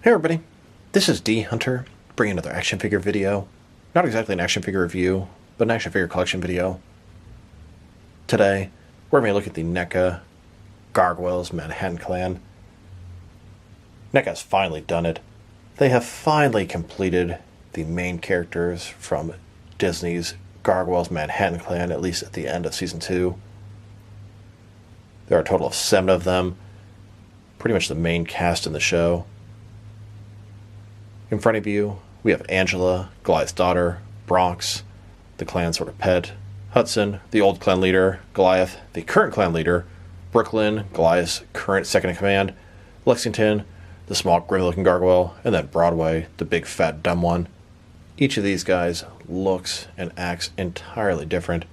Hey everybody, this is D Hunter, bringing another action figure video. Not exactly an action figure review, but an action figure collection video. Today, we're going to look at the Neca Gargoyles Manhattan Clan. Neca has finally done it. They have finally completed the main characters from Disney's Gargoyles Manhattan Clan, at least at the end of Season 2. There are a total of 7 of them, pretty much the main cast in the show. In front of you, we have Angela, Goliath's daughter, Bronx, the clan's sort of pet, Hudson, the old clan leader, Goliath, the current clan leader, Brooklyn, Goliath's current second-in-command, Lexington, the small, grim-looking gargoyle, and then Broadway, the big, fat, dumb one. Each of these guys looks and acts entirely different.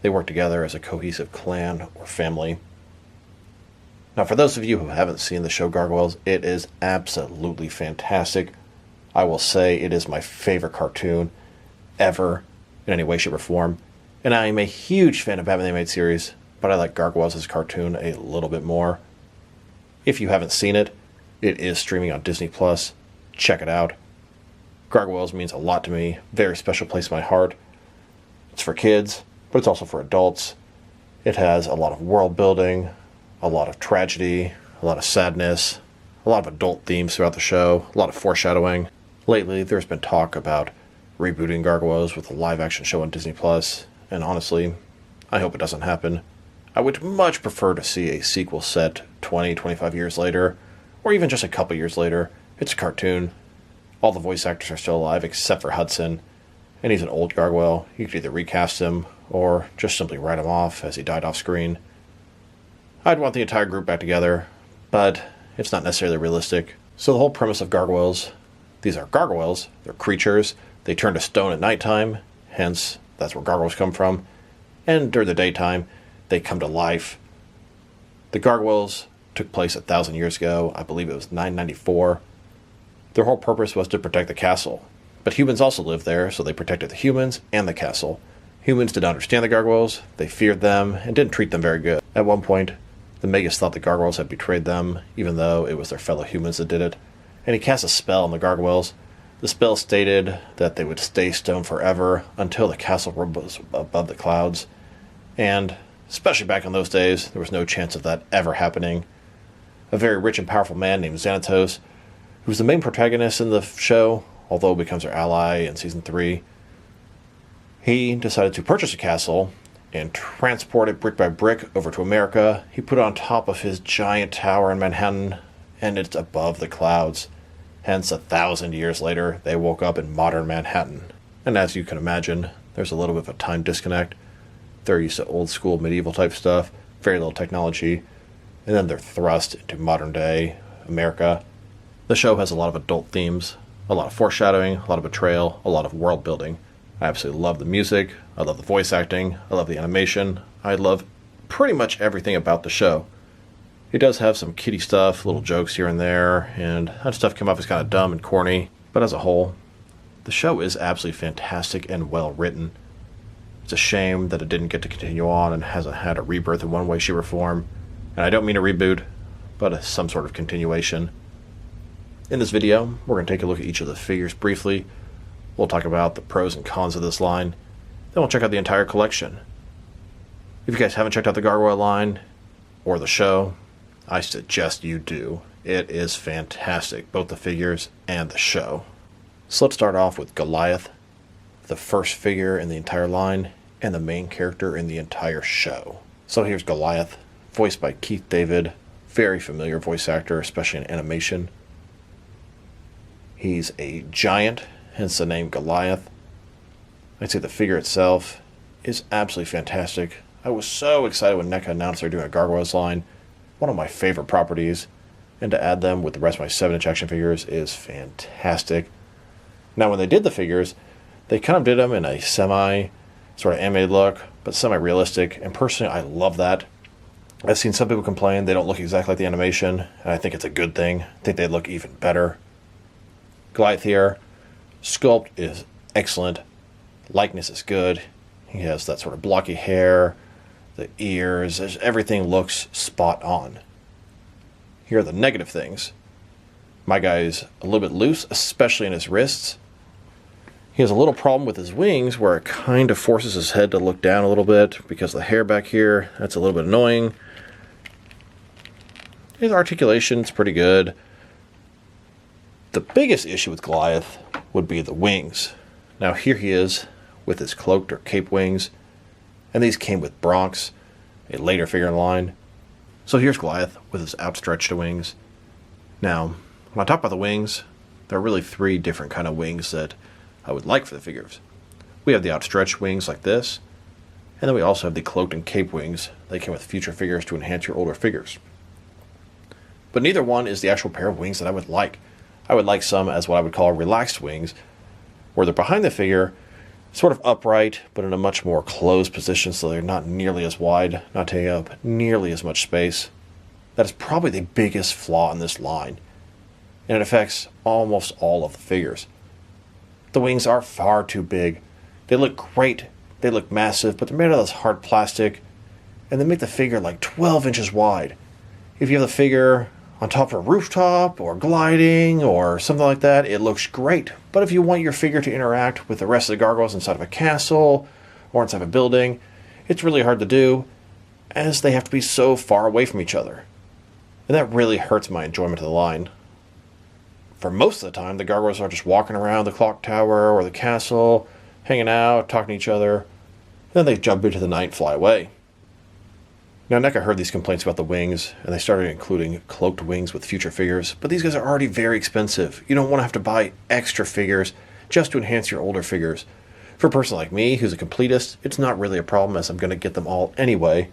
They work together as a cohesive clan or family. Now, for those of you who haven't seen the show Gargoyles, it is absolutely fantastic. I will say it is my favorite cartoon ever in any way, shape, or form. And I am a huge fan of Batman the Animated Series, but I like Gargoyles as a cartoon a little bit more. If you haven't seen it, it is streaming on Disney+. Check it out. Gargoyles means a lot to me. Very special place in my heart. It's for kids, but it's also for adults. It has a lot of world building, a lot of tragedy, a lot of sadness, a lot of adult themes throughout the show, a lot of foreshadowing. Lately, there's been talk about rebooting Gargoyles with a live-action show on Disney+, and honestly, I hope it doesn't happen. I would much prefer to see a sequel set 20, 25 years later, or even just a couple years later. It's a cartoon. All the voice actors are still alive except for Hudson, and he's an old gargoyle. You could either recast him, or just simply write him off as he died off screen. I'd want the entire group back together, but it's not necessarily realistic. So the whole premise of Gargoyles, these are gargoyles, they're creatures, they turn to stone at nighttime, hence that's where gargoyles come from, and during the daytime, they come to life. The gargoyles took place 1,000 years ago, I believe it was 994. Their whole purpose was to protect the castle, but humans also lived there, so they protected the humans and the castle. Humans did not understand the gargoyles, they feared them, and didn't treat them very good. At one point, the Magus thought the gargoyles had betrayed them, even though it was their fellow humans that did it. And he cast a spell on the gargoyles. The spell stated that they would stay stone forever until the castle was above the clouds. And, especially back in those days, there was no chance of that ever happening. A very rich and powerful man named Xanatos, who was the main protagonist in the show, although becomes their ally in Season 3, he decided to purchase a castle and transport it brick by brick over to America. He put it on top of his giant tower in Manhattan, and it's above the clouds. Hence, 1,000 years later, they woke up in modern Manhattan. And as you can imagine, there's a little bit of a time disconnect. They're used to old school medieval type stuff, very little technology, and then they're thrust into modern day America. The show has a lot of adult themes, a lot of foreshadowing, a lot of betrayal, a lot of world building. I absolutely love the music, I love the voice acting, I love the animation, I love pretty much everything about the show. It does have some kiddie stuff, little jokes here and there, and that stuff came off as kind of dumb and corny, but as a whole, the show is absolutely fantastic and well written. It's a shame that it didn't get to continue on and hasn't had a rebirth in one way, shape, or form, and I don't mean a reboot, but some sort of continuation. In this video, we're going to take a look at each of the figures briefly. We'll talk about the pros and cons of this line, then we'll check out the entire collection. If you guys haven't checked out the Gargoyle line, or the show, I suggest you do. It is fantastic, both the figures and the show. So let's start off with Goliath, the first figure in the entire line, and the main character in the entire show. So here's Goliath, voiced by Keith David, very familiar voice actor, especially in animation. He's a giant, hence the name Goliath. I'd say the figure itself is absolutely fantastic. I was so excited when NECA announced they're doing a Gargoyles line, one of my favorite properties, and to add them with the rest of my 7-inch action figures is fantastic. Now when they did the figures, they kind of did them in a semi sort of animated look, but semi-realistic, and personally I love that. I've seen some people complain they don't look exactly like the animation, and I think it's a good thing. I think they look even better. Goliath here, sculpt is excellent, likeness is good, he has that sort of blocky hair, the ears, everything looks spot on. Here are the negative things. My guy's a little bit loose, especially in his wrists. He has a little problem with his wings where it kind of forces his head to look down a little bit because of the hair back here. That's a little bit annoying. His articulation's pretty good. The biggest issue with Goliath would be the wings. Now here he is with his cloaked or cape wings, and these came with Bronx, a later figure in line. So here's Goliath with his outstretched wings. Now, when I talk about the wings, there are really three different kind of wings that I would like for the figures. We have the outstretched wings like this, and then we also have the cloaked and cape wings. They came with future figures to enhance your older figures. But neither one is the actual pair of wings that I would like. I would like some as what I would call relaxed wings, where they're behind the figure, sort of upright, but in a much more closed position, so they're not nearly as wide, not taking up nearly as much space. That is probably the biggest flaw in this line, and it affects almost all of the figures. The wings are far too big. They look great, they look massive, but they're made out of this hard plastic, and they make the figure like 12 inches wide. If you have the figure on top of a rooftop or gliding or something like that, it looks great. But if you want your figure to interact with the rest of the gargoyles inside of a castle or inside of a building, it's really hard to do, as they have to be so far away from each other. And that really hurts my enjoyment of the line. For most of the time, the gargoyles are just walking around the clock tower or the castle, hanging out, talking to each other. Then they jump into the night and fly away. Now, Neca heard these complaints about the wings, and they started including cloaked wings with future figures, but these guys are already very expensive. You don't want to have to buy extra figures just to enhance your older figures. For a person like me, who's a completist, it's not really a problem, as I'm going to get them all anyway.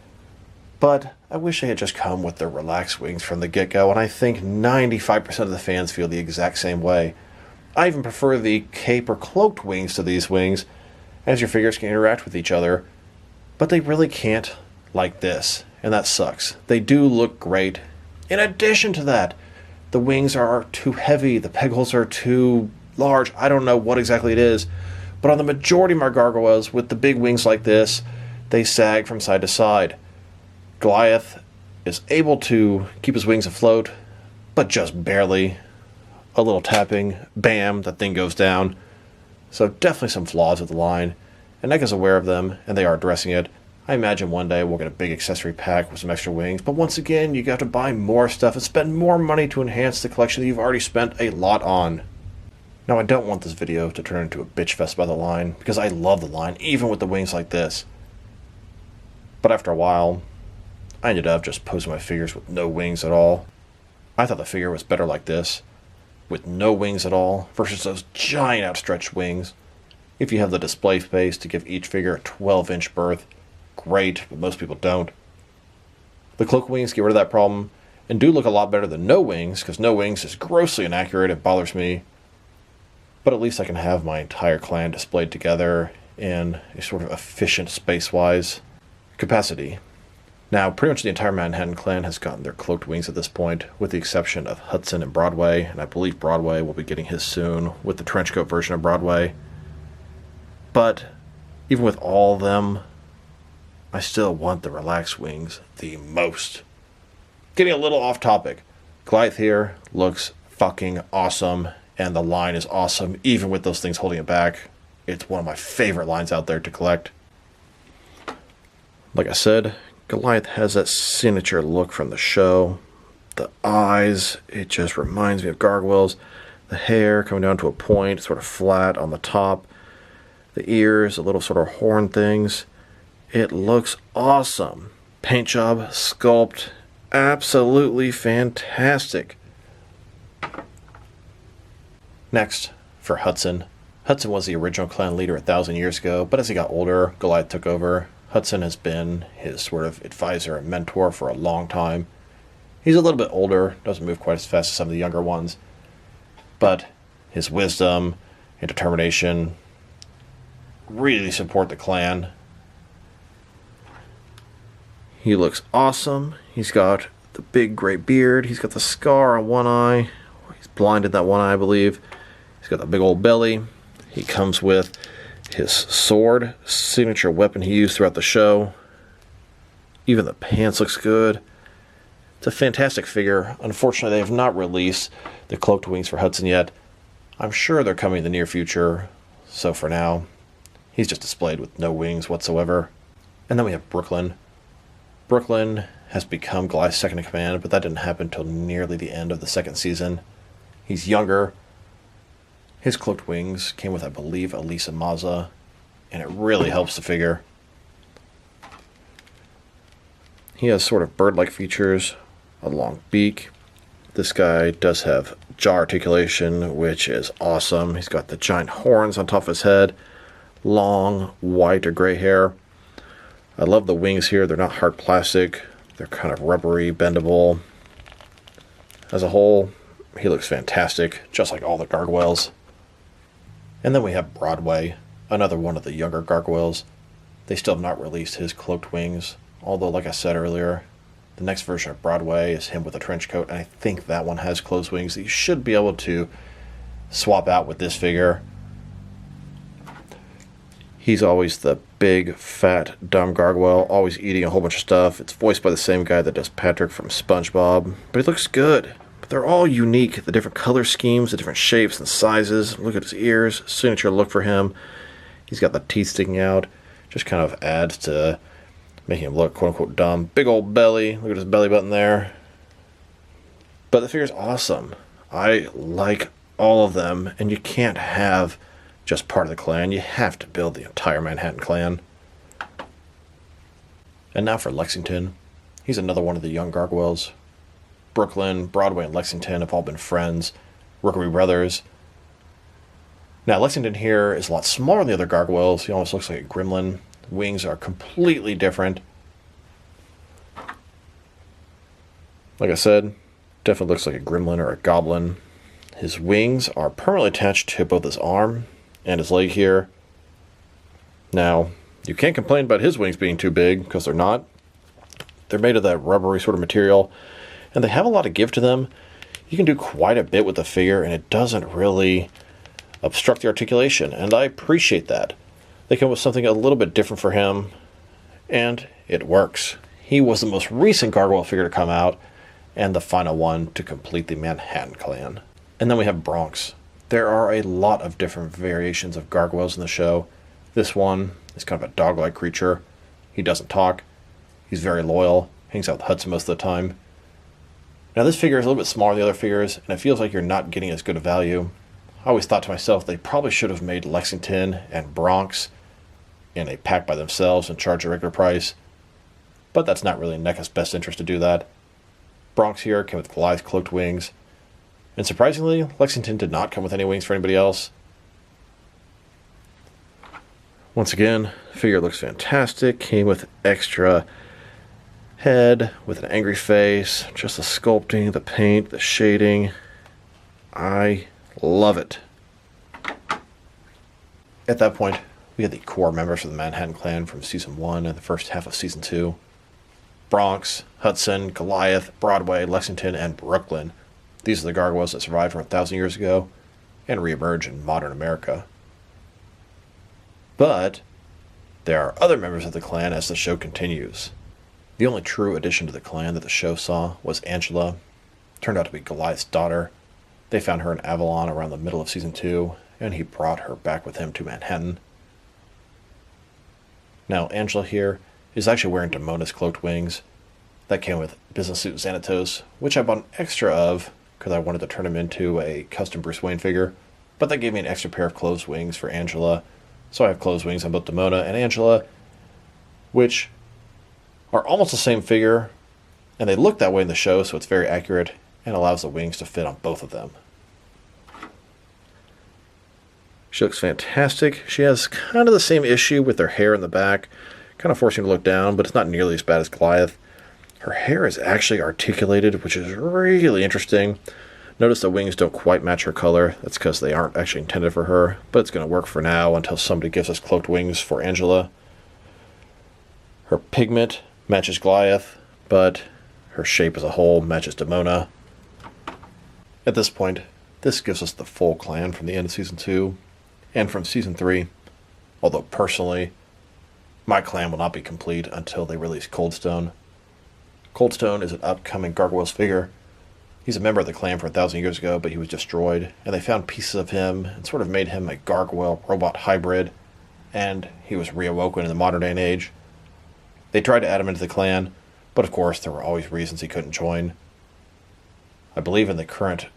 But I wish they had just come with their relaxed wings from the get-go, and I think 95% of the fans feel the exact same way. I even prefer the cape or cloaked wings to these wings, as your figures can interact with each other, but they really can't like this, and that sucks. They do look great. In addition to that, the wings are too heavy, the peg holes are too large. I don't know what exactly it is, but on the majority of my gargoyles with the big wings like this, they sag from side to side. Goliath is able to keep his wings afloat, but just barely. A little tapping, bam, that thing goes down. So definitely some flaws with the line, and Neca's aware of them, and they are addressing it. I imagine one day we'll get a big accessory pack with some extra wings, but once again, you got to buy more stuff and spend more money to enhance the collection that you've already spent a lot on. Now, I don't want this video to turn into a bitch fest about the line, because I love the line, even with the wings like this. But after a while, I ended up just posing my figures with no wings at all. I thought the figure was better like this, with no wings at all, versus those giant outstretched wings. If you have the display space to give each figure a 12-inch berth, great, but most people don't. The cloak wings get rid of that problem, and do look a lot better than no wings, because no wings is grossly inaccurate. It bothers me. But at least I can have my entire clan displayed together in a sort of efficient space-wise capacity. Now, pretty much the entire Manhattan Clan has gotten their cloaked wings at this point, with the exception of Hudson and Broadway, and I believe Broadway will be getting his soon with the trenchcoat version of Broadway. But even with all of them, I still want the relaxed wings the most. Getting a little off topic, Goliath here looks fucking awesome, and the line is awesome, even with those things holding it back. It's one of my favorite lines out there to collect. Like I said, Goliath has that signature look from the show. The eyes, it just reminds me of gargoyles. The hair coming down to a point, sort of flat on the top. The ears, the little sort of horn things. It looks awesome. Paint job, sculpt, absolutely fantastic. Next, for Hudson. Hudson was the original clan leader 1,000 years ago, but as he got older, Goliath took over. Hudson has been his sort of advisor and mentor for a long time. He's a little bit older, doesn't move quite as fast as some of the younger ones, but his wisdom and determination really support the clan. He looks awesome. He's got the big great beard. He's got the scar on one eye. He's blind in that one eye, I believe. He's got the big old belly. He comes with his sword, signature weapon he used throughout the show. Even the pants looks good. It's a fantastic figure. Unfortunately, they have not released the cloaked wings for Hudson yet. I'm sure they're coming in the near future, so for now, he's just displayed with no wings whatsoever. And then we have Brooklyn. Brooklyn has become Goliath's second in command, but that didn't happen until nearly the end of the second season. He's younger. His cloaked wings came with, I believe, Elisa Maza, and it really helps the figure. He has sort of bird-like features, a long beak. This guy does have jaw articulation, which is awesome. He's got the giant horns on top of his head, long white or gray hair. I love the wings here. They're not hard plastic. They're kind of rubbery, bendable. As a whole, he looks fantastic, just like all the gargoyles. And then we have Broadway, another one of the younger gargoyles. They still have not released his cloaked wings, although, like I said earlier, the next version of Broadway is him with a trench coat, and I think that one has closed wings that you should be able to swap out with this figure. He's always the big, fat, dumb gargoyle, always eating a whole bunch of stuff. It's voiced by the same guy that does Patrick from SpongeBob, but he looks good. But they're all unique, the different color schemes, the different shapes and sizes. Look at his ears, signature look for him. He's got the teeth sticking out, just kind of adds to making him look quote-unquote dumb. Big old belly, look at his belly button there. But the figure's awesome. I like all of them, and you can't have just part of the clan. You have to build the entire Manhattan Clan. And now for Lexington. He's another one of the young gargoyles. Brooklyn, Broadway, and Lexington have all been friends. Rookery brothers. Now, Lexington here is a lot smaller than the other gargoyles. He almost looks like a gremlin. Wings are completely different. Like I said, definitely looks like a gremlin or a goblin. His wings are permanently attached to both his arm and his leg here. Now, you can't complain about his wings being too big, because they're not. They're made of that rubbery sort of material, and they have a lot of give to them. You can do quite a bit with the figure, and it doesn't really obstruct the articulation, and I appreciate that. They come with something a little bit different for him, and it works. He was the most recent gargoyle figure to come out, and the final one to complete the Manhattan Clan. And then we have Bronx. There are a lot of different variations of gargoyles in the show. This one is kind of a dog-like creature. He doesn't talk. He's very loyal. Hangs out with Hudson most of the time. Now this figure is a little bit smaller than the other figures, and it feels like you're not getting as good a value. I always thought to myself they probably should have made Lexington and Bronx in a pack by themselves and charge a regular price. But that's not really in NECA's best interest to do that. Bronx here came with Goliath cloaked wings. And surprisingly, Lexington did not come with any wings for anybody else. Once again, the figure looks fantastic. Came with extra head, with an angry face. Just the sculpting, the paint, the shading. I love it. At that point, we had the core members of the Manhattan Clan from Season 1 and the first half of Season 2. Bronx, Hudson, Goliath, Broadway, Lexington, and Brooklyn. These are the gargoyles that survived from 1,000 years ago and reemerge in modern America. But there are other members of the clan as the show continues. The only true addition to the clan that the show saw was Angela. Turned out to be Goliath's daughter. They found her in Avalon around the middle of Season 2, and he brought her back with him to Manhattan. Now, Angela here is actually wearing Damona's cloaked wings. That came with Business Suit Xanatos, which I bought an extra of because I wanted to turn him into a custom Bruce Wayne figure. But that gave me an extra pair of closed wings for Angela. So I have closed wings on both Damona and Angela, which are almost the same figure, and they look that way in the show, so it's very accurate and allows the wings to fit on both of them. She looks fantastic. She has kind of the same issue with her hair in the back, kind of forcing her to look down, but it's not nearly as bad as Goliath. Her hair is actually articulated, which is really interesting. Notice the wings don't quite match her color. That's because they aren't actually intended for her, but it's going to work for now until somebody gives us cloaked wings for Angela. Her pigment matches Goliath, but her shape as a whole matches Damona. At this point, this gives us the full clan from the end of Season 2 and from Season 3, although personally, my clan will not be complete until they release Cold Stone. Coldstone is an upcoming Gargoyles figure. He's a member of the clan from 1,000 years ago, but he was destroyed, and they found pieces of him and sort of made him a gargoyle robot hybrid, and he was reawoken in the modern day and age. They tried to add him into the clan, but of course there were always reasons he couldn't join. I believe in the current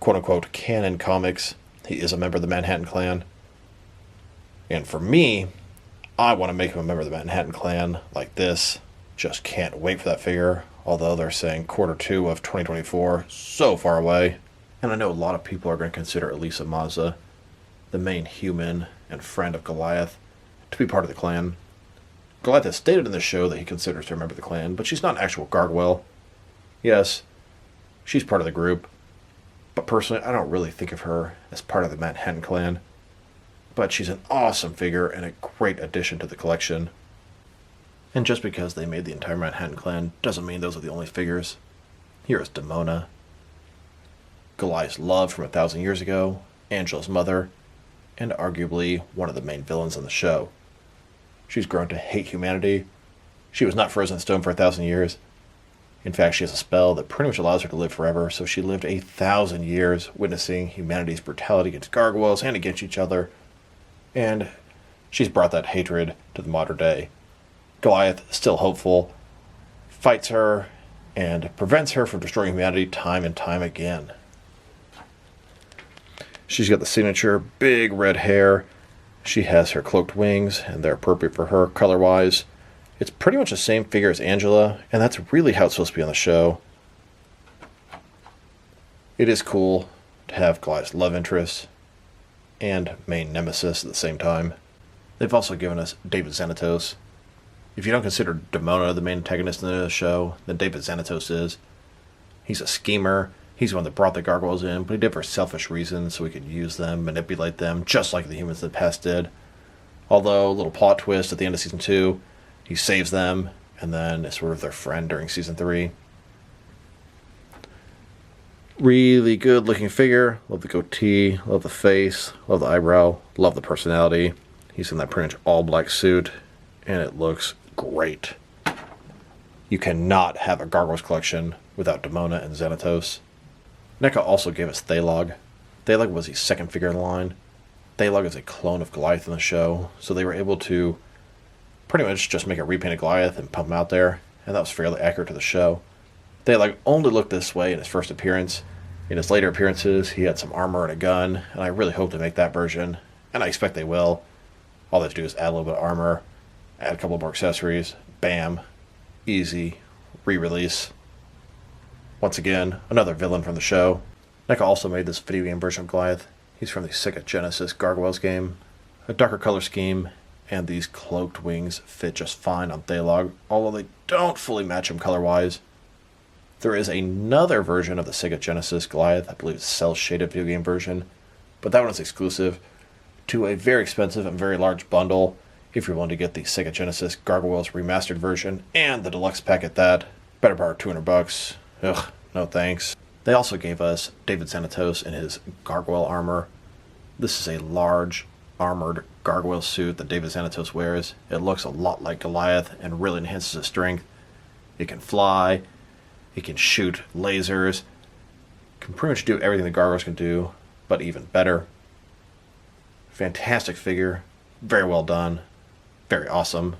quote-unquote canon comics, he is a member of the Manhattan Clan. And for me, I want to make him a member of the Manhattan Clan like this. Just can't wait for that figure, although they're saying Q2 of 2024, so far away. And I know a lot of people are going to consider Elisa Mazza, the main human and friend of Goliath, to be part of the clan. Goliath has stated in the show that he considers her a member of the clan, but she's not an actual gargoyle. Yes, she's part of the group, but personally I don't really think of her as part of the Manhattan Clan. But she's an awesome figure and a great addition to the collection. And just because they made the entire Manhattan Clan doesn't mean those are the only figures. Here is Demona, Goliath's love from 1,000 years ago, Angela's mother, and arguably one of the main villains in the show. She's grown to hate humanity. She was not frozen in stone for 1,000 years. In fact, she has a spell that pretty much allows her to live forever, so she lived 1,000 years witnessing humanity's brutality against gargoyles and against each other. And she's brought that hatred to the modern day. Goliath, still hopeful, fights her and prevents her from destroying humanity time and time again. She's got the signature big red hair. She has her cloaked wings, and they're appropriate for her color-wise. It's pretty much the same figure as Angela, and that's really how it's supposed to be on the show. It is cool to have Goliath's love interest and main nemesis at the same time. They've also given us David Xanatos. If you don't consider Demona the main antagonist in the show, then David Xanatos is. He's a schemer. He's the one that brought the gargoyles in, but he did it for selfish reasons, so he could use them, manipulate them, just like the humans in the past did. Although, a little plot twist at the end of Season 2, he saves them, and then is sort of their friend during Season 3. Really good looking figure. Love the goatee, love the face, love the eyebrow, love the personality. He's in that pretty much all black suit, and it looks great. You cannot have a Gargoyles collection without Demona and Xanatos. Neca also gave us Thalog. Thalog was the second figure in the line. Thalog is a clone of Goliath in the show, so they were able to pretty much just make a repainted Goliath and pump him out there, and that was fairly accurate to the show. Thalog only looked this way in his first appearance. In his later appearances, he had some armor and a gun, and I really hope to make that version, and I expect they will. All they have to do is add a little bit of armor, add a couple more accessories, bam, easy, re-release. Once again, another villain from the show. Neca also made this video game version of Goliath. He's from the Sega Genesis Gargoyles game. A darker color scheme, and these cloaked wings fit just fine on Thalog, although they don't fully match him color-wise. There is another version of the Sega Genesis Goliath, I believe it's a cel-shaded video game version, but that one is exclusive to a very expensive and very large bundle if you're willing to get the Sega Genesis Gargoyles remastered version and the deluxe pack at that. Better part $200. Ugh, no thanks. They also gave us David Xanatos in his gargoyle armor. This is a large, armored gargoyle suit that David Xanatos wears. It looks a lot like Goliath and really enhances his strength. It can fly, it can shoot lasers, can pretty much do everything the gargoyles can do, but even better. Fantastic figure, very well done, very awesome.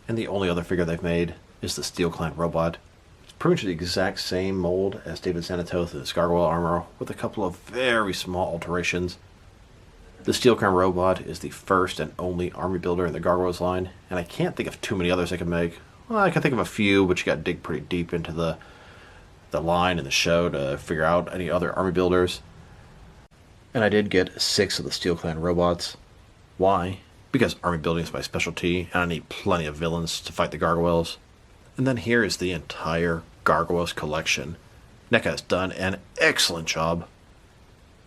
And the only other figure they've made is the Steel Clan robot. It's pretty much the exact same mold as David Xanatos in his gargoyle armor, with a couple of very small alterations. The Steel Clan robot is the first and only army builder in the Gargoyles line, and I can't think of too many others I could make. Well, I can think of a few, but you got to dig pretty deep into the line and the show to figure out any other army builders. And I did get 6 of the Steel Clan robots. Why? Because army building is my specialty, and I need plenty of villains to fight the gargoyles. And then here is the entire Gargoyles collection. Neca has done an excellent job.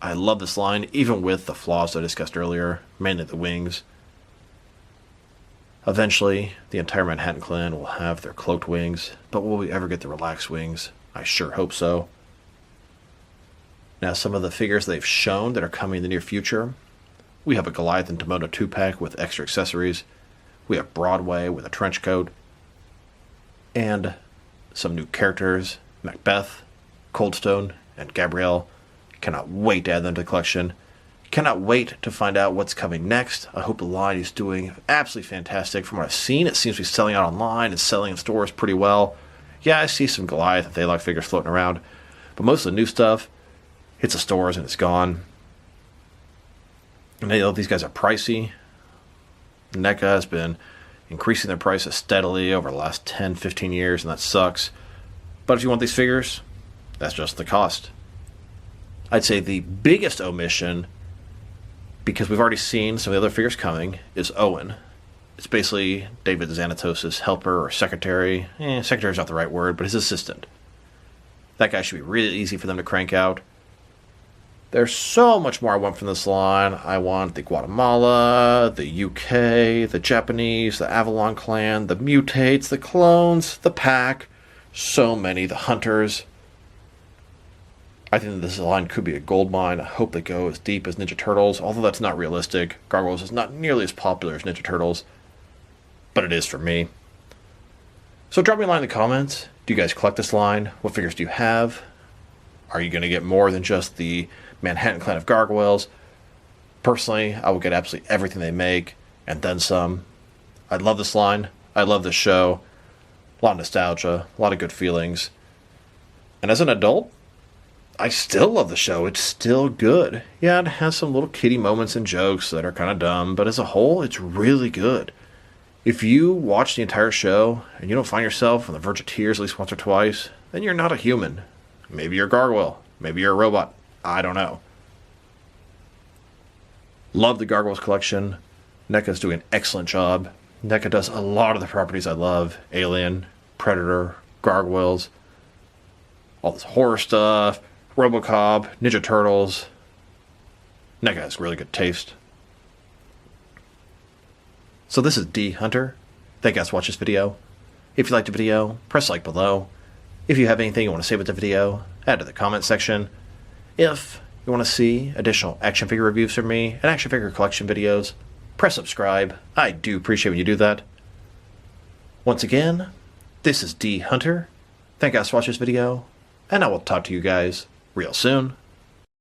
I love this line, even with the flaws I discussed earlier, mainly the wings. Eventually, the entire Manhattan Clan will have their cloaked wings, but will we ever get the relaxed wings? I sure hope so. Now, some of the figures they've shown that are coming in the near future. We have a Goliath and Demona 2-pack with extra accessories. We have Broadway with a trench coat. And some new characters, Macbeth, Coldstone, and Gabrielle. Cannot wait to add them to the collection. Cannot wait to find out what's coming next. I hope the line is doing absolutely fantastic. From what I've seen, it seems to be selling out online and selling in stores pretty well. Yeah, I see some Goliath and Thalok figures floating around, but most of the new stuff hits the stores and it's gone. And I know these guys are pricey. NECA has been increasing their prices steadily over the last 10, 15 years, and that sucks. But if you want these figures, that's just the cost. I'd say the biggest omission, because we've already seen some of the other figures coming, is Owen. It's basically David Xanatos' helper or secretary. Secretary is not the right word, but his assistant. That guy should be really easy for them to crank out. There's so much more I want from this line. I want the Guatemala, the UK, the Japanese, the Avalon clan, the mutates, the clones, the pack. So many. The hunters. I think that this line could be a gold mine. I hope they go as deep as Ninja Turtles, although that's not realistic. Gargoyles is not nearly as popular as Ninja Turtles, but it is for me. So drop me a line in the comments. Do you guys collect this line? What figures do you have? Are you going to get more than just the Manhattan Clan of Gargoyles? Personally, I will get absolutely everything they make, and then some. I love this line. I love this show. A lot of nostalgia, a lot of good feelings. And as an adult, I still love the show. It's still good. Yeah, it has some little kiddie moments and jokes that are kind of dumb, but as a whole, it's really good. If you watch the entire show and you don't find yourself on the verge of tears at least once or twice, then you're not a human. Maybe you're a gargoyle. Maybe you're a robot. I don't know. Love the Gargoyles collection. NECA's doing an excellent job. NECA does a lot of the properties I love. Alien, Predator, Gargoyles, all this horror stuff, RoboCop, Ninja Turtles. NECA has really good taste. So this is D Hunter. Thank you guys for watching this video. If you liked the video, press like below. If you have anything you want to say with the video, add to the comment section. If you want to see additional action figure reviews from me and action figure collection videos, press subscribe. I do appreciate when you do that. Once again, this is D Hunter. Thank you guys for watching this video, and I will talk to you guys real soon.